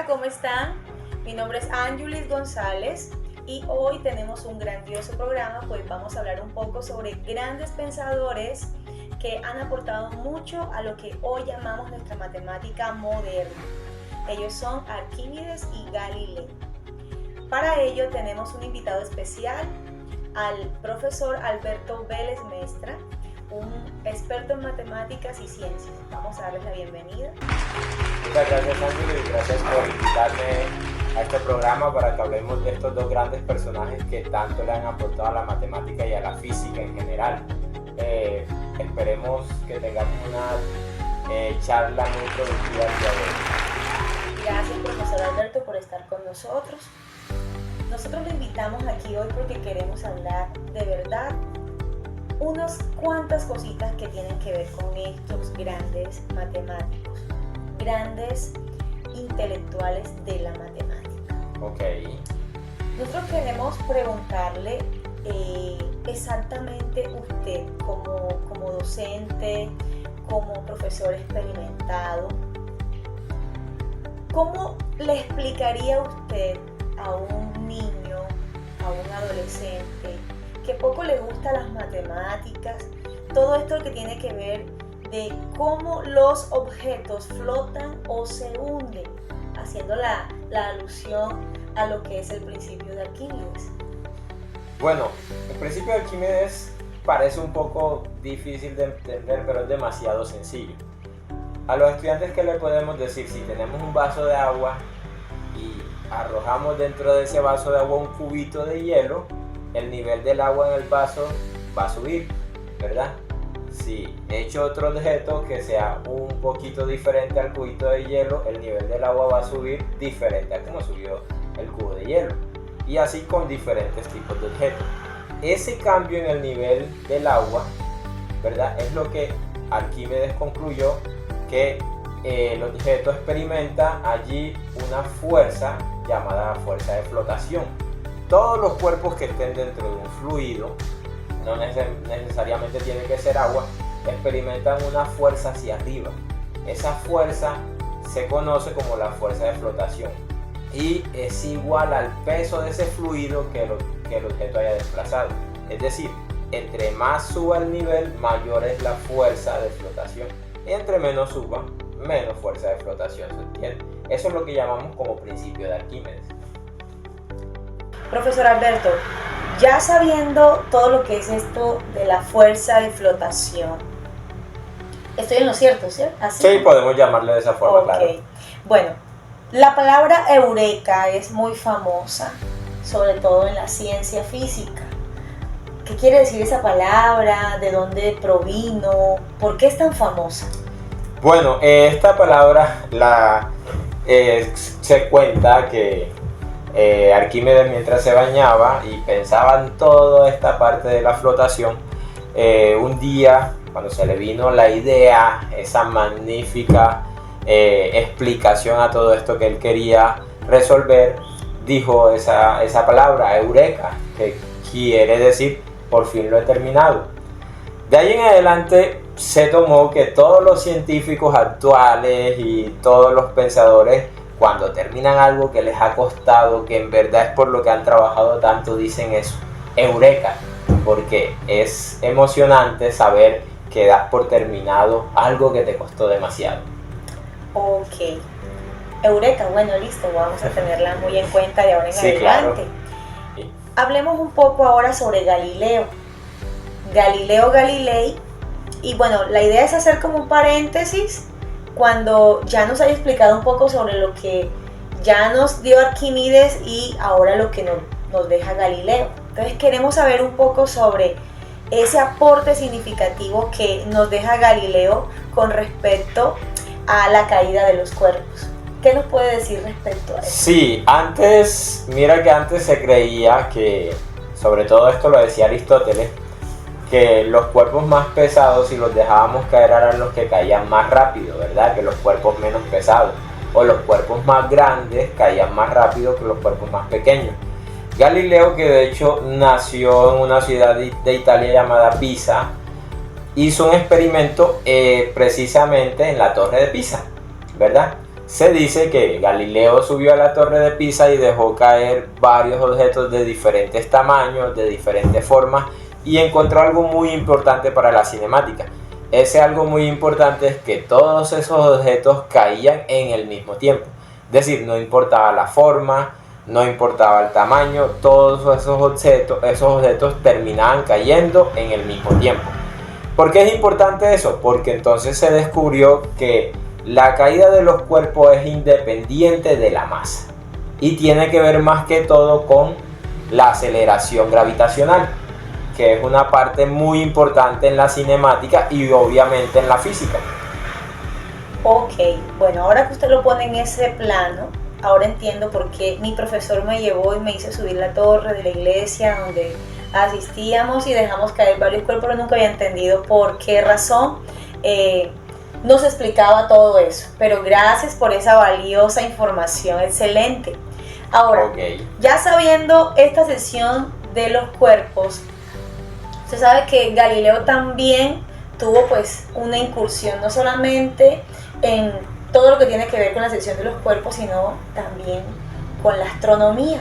¿cómo están? Mi nombre es Ángelis González y hoy tenemos un grandioso programa, pues vamos a hablar un poco sobre grandes pensadores que han aportado mucho a lo que hoy llamamos nuestra matemática moderna. Ellos son Arquímedes y Galileo. Para ello tenemos un invitado especial, al profesor Alberto Vélez Mestra, un experto en matemáticas y ciencias. Vamos a darles la bienvenida. Muchas gracias, Ángel, y gracias por invitarme a este programa para que hablemos de estos dos grandes personajes que tanto le han aportado a la matemática y a la física en general. Esperemos que tengamos una charla muy productiva el día de hoy. Gracias, profesor Alberto, por estar con nosotros. Nosotros lo invitamos aquí hoy porque queremos hablar de verdad unas cuantas cositas que tienen que ver con estos grandes matemáticos, grandes intelectuales de la matemática. Ok. Nosotros queremos preguntarle exactamente usted, como docente, como profesor experimentado, ¿cómo le explicaría usted a un niño, a un adolescente que poco le gustan las matemáticas, todo esto que tiene que ver de cómo los objetos flotan o se hunden, haciendo la alusión a lo que es el principio de Arquímedes? Bueno, el principio de Arquímedes parece un poco difícil de entender, pero es demasiado sencillo. A los estudiantes, ¿qué le podemos decir? Si tenemos un vaso de agua y arrojamos dentro de ese vaso de agua un cubito de hielo, el nivel del agua en el vaso va a subir, ¿verdad? Si echo otro objeto que sea un poquito diferente al cubito de hielo, el nivel del agua va a subir diferente a como subió el cubo de hielo. Y así con diferentes tipos de objetos. Ese cambio en el nivel del agua, ¿verdad? Es lo que Arquímedes concluyó, que el objeto experimenta allí una fuerza llamada fuerza de flotación. Todos los cuerpos que estén dentro de un fluido, no necesariamente tiene que ser agua, experimentan una fuerza hacia arriba. Esa fuerza se conoce como la fuerza de flotación y es igual al peso de ese fluido que el objeto haya desplazado. Es decir, entre más suba el nivel, mayor es la fuerza de flotación. Entre menos suba, menos fuerza de flotación, ¿se entiende? Eso es lo que llamamos como principio de Arquímedes. Profesor Alberto, ya sabiendo todo lo que es esto de la fuerza de flotación, estoy en lo cierto, ¿cierto? ¿Así? Sí, podemos llamarle de esa forma, claro. Bueno, la palabra eureka es muy famosa, sobre todo en la ciencia física. ¿Qué quiere decir esa palabra? ¿De dónde provino? ¿Por qué es tan famosa? Bueno, esta palabra se cuenta que Arquímedes, mientras se bañaba y pensaba en toda esta parte de la flotación, un día, cuando se le vino la idea, esa magnífica explicación a todo esto que él quería resolver, dijo esa palabra, eureka, que quiere decir por fin lo he terminado. De ahí en adelante se tomó que todos los científicos actuales y todos los pensadores, cuando terminan algo que les ha costado, que en verdad es por lo que han trabajado tanto, dicen eso, eureka, porque es emocionante saber que das por terminado algo que te costó demasiado. Ok, eureka, bueno, listo, vamos a tenerla muy en cuenta de ahora en adelante. Claro. Sí. Hablemos un poco ahora sobre Galileo Galilei, y bueno, la idea es hacer como un paréntesis cuando ya nos haya explicado un poco sobre lo que ya nos dio Arquímedes y ahora lo que nos deja Galileo. Entonces queremos saber un poco sobre ese aporte significativo que nos deja Galileo con respecto a la caída de los cuerpos. ¿Qué nos puede decir respecto a eso? Sí, mira que antes se creía que, sobre todo esto lo decía Aristóteles, que los cuerpos más pesados, si los dejábamos caer, eran los que caían más rápido, ¿verdad? Que los cuerpos menos pesados. O los cuerpos más grandes caían más rápido que los cuerpos más pequeños. Galileo, que de hecho nació en una ciudad de Italia llamada Pisa, hizo un experimento precisamente en la Torre de Pisa, ¿verdad? Se dice que Galileo subió a la torre de Pisa y dejó caer varios objetos de diferentes tamaños, de diferentes formas, y encontró algo muy importante para la cinemática. Ese algo muy importante es que todos esos objetos caían en el mismo tiempo. Es decir, no importaba la forma, no importaba el tamaño, todos esos objetos terminaban cayendo en el mismo tiempo. ¿Por qué es importante eso? Porque entonces se descubrió que la caída de los cuerpos es independiente de la masa y tiene que ver más que todo con la aceleración gravitacional, que es una parte muy importante en la cinemática y obviamente en la física. Ok, bueno, ahora que usted lo pone en ese plano, ahora entiendo por qué mi profesor me llevó y me hizo subir la torre de la iglesia donde asistíamos y dejamos caer varios cuerpos, pero nunca había entendido por qué razón nos explicaba todo eso. Pero gracias por esa valiosa información, excelente. Ahora, ya sabiendo esta sección de los cuerpos, usted sabe que Galileo también tuvo pues una incursión no solamente en todo lo que tiene que ver con la sección de los cuerpos, sino también con la astronomía.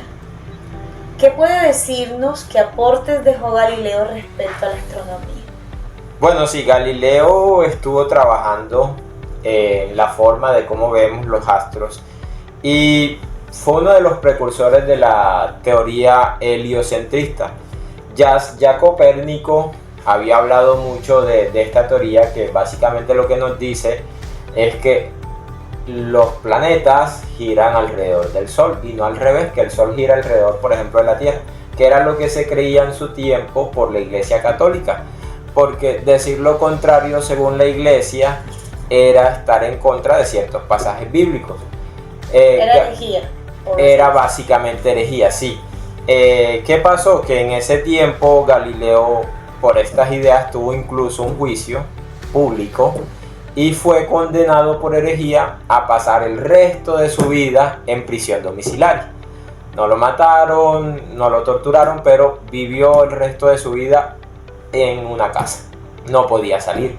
¿Qué puede decirnos, qué aportes dejó Galileo respecto a la astronomía? Bueno, sí, Galileo estuvo trabajando en la forma de cómo vemos los astros y fue uno de los precursores de la teoría heliocentrista. Ya Copérnico había hablado mucho de esta teoría, que básicamente lo que nos dice es que los planetas giran alrededor del Sol y no al revés, que el Sol gira alrededor, por ejemplo, de la Tierra, que era lo que se creía en su tiempo por la Iglesia Católica, porque decir lo contrario, según la Iglesia, era estar en contra de ciertos pasajes bíblicos. Era herejía. Era básicamente herejía, sí. ¿Qué pasó? Que en ese tiempo Galileo, por estas ideas, tuvo incluso un juicio público y fue condenado por herejía a pasar el resto de su vida en prisión domiciliaria. No lo mataron, no lo torturaron, pero vivió el resto de su vida en una casa. No podía salir.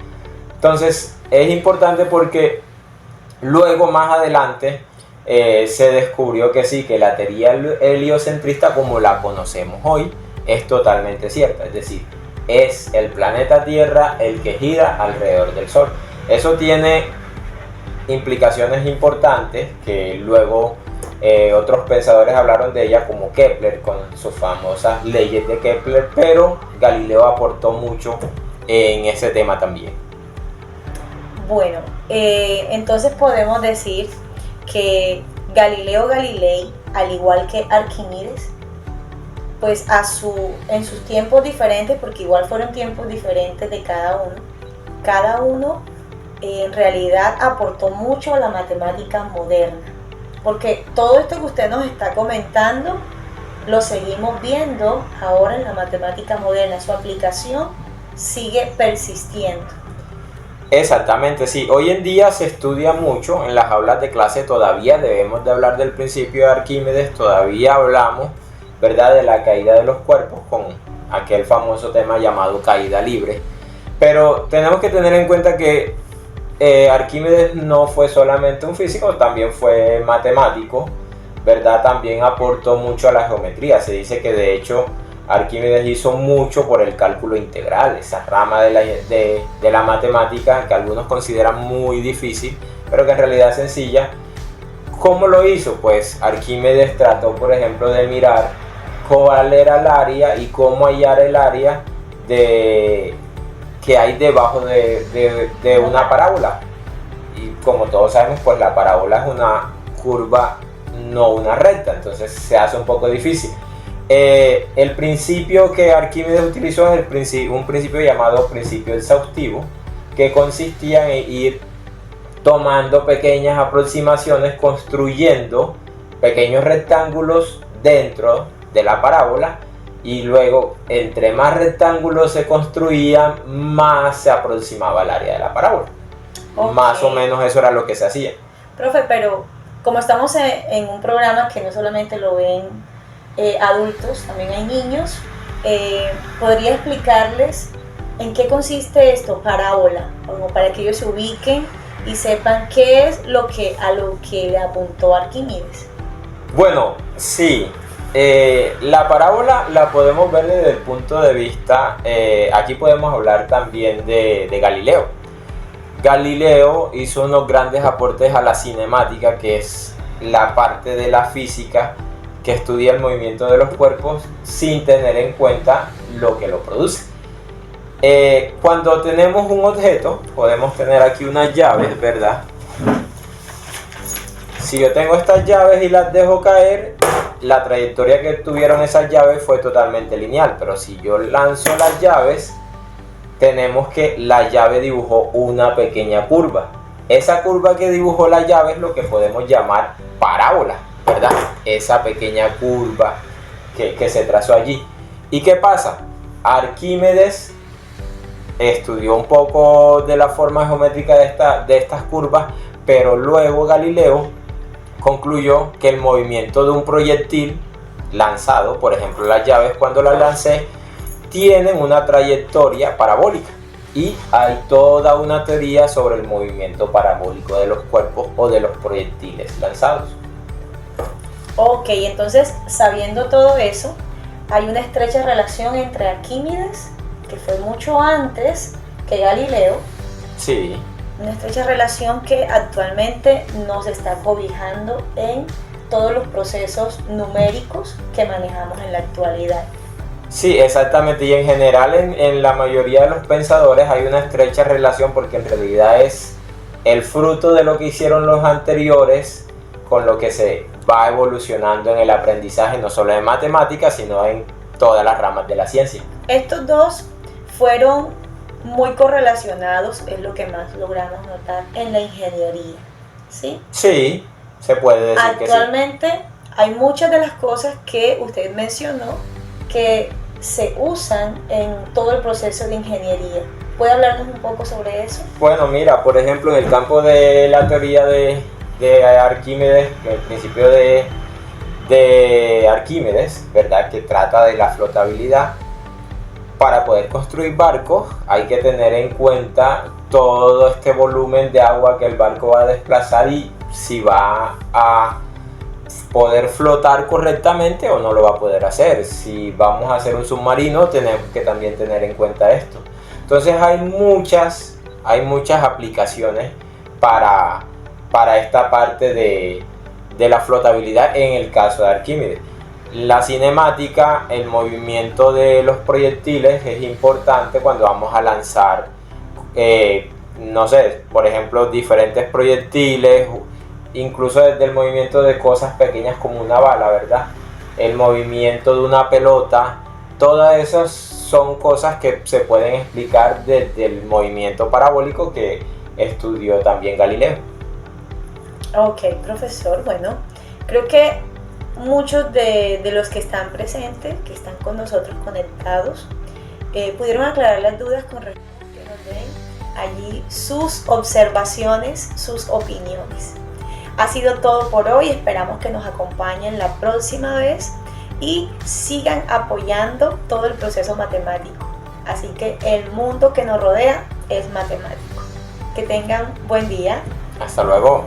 Entonces es importante porque luego, más adelante, se descubrió que sí, que la teoría heliocentrista como la conocemos hoy es totalmente cierta. Es decir, es el planeta Tierra el que gira alrededor del Sol. Eso tiene implicaciones importantes que luego otros pensadores hablaron de ella, como Kepler con sus famosas leyes de Kepler, pero Galileo aportó mucho en ese tema también. Bueno, entonces podemos decir que Galileo Galilei, al igual que Arquímedes, pues en sus tiempos diferentes, porque igual fueron tiempos diferentes de cada uno en realidad aportó mucho a la matemática moderna, porque todo esto que usted nos está comentando lo seguimos viendo ahora en la matemática moderna, su aplicación sigue persistiendo. Exactamente, sí. Hoy en día se estudia mucho en las aulas de clase, todavía debemos de hablar del principio de Arquímedes, todavía hablamos, ¿verdad?, de la caída de los cuerpos con aquel famoso tema llamado caída libre. Pero tenemos que tener en cuenta que Arquímedes no fue solamente un físico, también fue matemático, ¿verdad? También aportó mucho a la geometría. Se dice que de hecho Arquímedes hizo mucho por el cálculo integral, esa rama de la matemática que algunos consideran muy difícil, pero que en realidad es sencilla. ¿Cómo lo hizo? Pues Arquímedes trató, por ejemplo, de mirar cuál era el área y cómo hallar el área que hay debajo de una parábola. Y como todos sabemos, pues la parábola es una curva, no una recta, entonces se hace un poco difícil. El principio que Arquímedes utilizó es un principio llamado principio exhaustivo, que consistía en ir tomando pequeñas aproximaciones, construyendo pequeños rectángulos dentro de la parábola, y luego entre más rectángulos se construían, más se aproximaba al área de la parábola. Okay. Más o menos eso era lo que se hacía. Profe, pero como estamos en un programa que no solamente lo ven adultos, también hay niños, ¿podría explicarles en qué consiste esto, parábola? Como para que ellos se ubiquen y sepan qué es a lo que le apuntó Arquímedes. Bueno, sí. La parábola la podemos ver desde el punto de vista, aquí podemos hablar también de Galileo. Galileo hizo unos grandes aportes a la cinemática, que es la parte de la física que estudia el movimiento de los cuerpos sin tener en cuenta lo que lo produce. Cuando tenemos un objeto, podemos tener aquí unas llaves, ¿verdad? Si yo tengo estas llaves y las dejo caer, la trayectoria que tuvieron esas llaves fue totalmente lineal, pero si yo lanzo las llaves, tenemos que la llave dibujó una pequeña curva. Esa curva que dibujó la llave es lo que podemos llamar parábola, ¿verdad? Esa pequeña curva que se trazó allí. ¿Y qué pasa? Arquímedes estudió un poco de la forma geométrica de estas curvas, pero luego Galileo concluyó que el movimiento de un proyectil lanzado, por ejemplo las llaves cuando las lancé, tienen una trayectoria parabólica, y hay toda una teoría sobre el movimiento parabólico de los cuerpos o de los proyectiles lanzados. Ok, entonces sabiendo todo eso, hay una estrecha relación entre Arquímedes, que fue mucho antes que Galileo. Sí. Una estrecha relación que actualmente nos está cobijando en todos los procesos numéricos que manejamos en la actualidad. Sí, exactamente, y en general en la mayoría de los pensadores hay una estrecha relación, porque en realidad es el fruto de lo que hicieron los anteriores con lo que se va evolucionando en el aprendizaje, no solo en matemáticas, sino en todas las ramas de la ciencia. Estos dos fueron muy correlacionados, es lo que más logramos notar en la ingeniería, ¿sí? Sí, se puede decir que sí. Actualmente hay muchas de las cosas que usted mencionó que se usan en todo el proceso de ingeniería. ¿Puede hablarnos un poco sobre eso? Bueno, mira, por ejemplo, en el campo de la teoría de Arquímedes, el principio de Arquímedes, ¿verdad?, que trata de la flotabilidad. Para poder construir barcos hay que tener en cuenta todo este volumen de agua que el barco va a desplazar y si va a poder flotar correctamente o no lo va a poder hacer. Si vamos a hacer un submarino, tenemos que también tener en cuenta esto. Entonces hay muchas aplicaciones para esta parte de la flotabilidad en el caso de Arquímedes. La cinemática, el movimiento de los proyectiles es importante cuando vamos a lanzar, no sé, por ejemplo, diferentes proyectiles, incluso desde el movimiento de cosas pequeñas como una bala, ¿verdad? El movimiento de una pelota, todas esas son cosas que se pueden explicar desde el movimiento parabólico que estudió también Galileo. Ok, profesor, bueno, creo que muchos de los que están presentes, que están con nosotros conectados, pudieron aclarar las dudas con respecto a que nos den allí sus observaciones, sus opiniones. Ha sido todo por hoy, esperamos que nos acompañen la próxima vez y sigan apoyando todo el proceso matemático. Así que el mundo que nos rodea es matemático. Que tengan buen día. Hasta luego.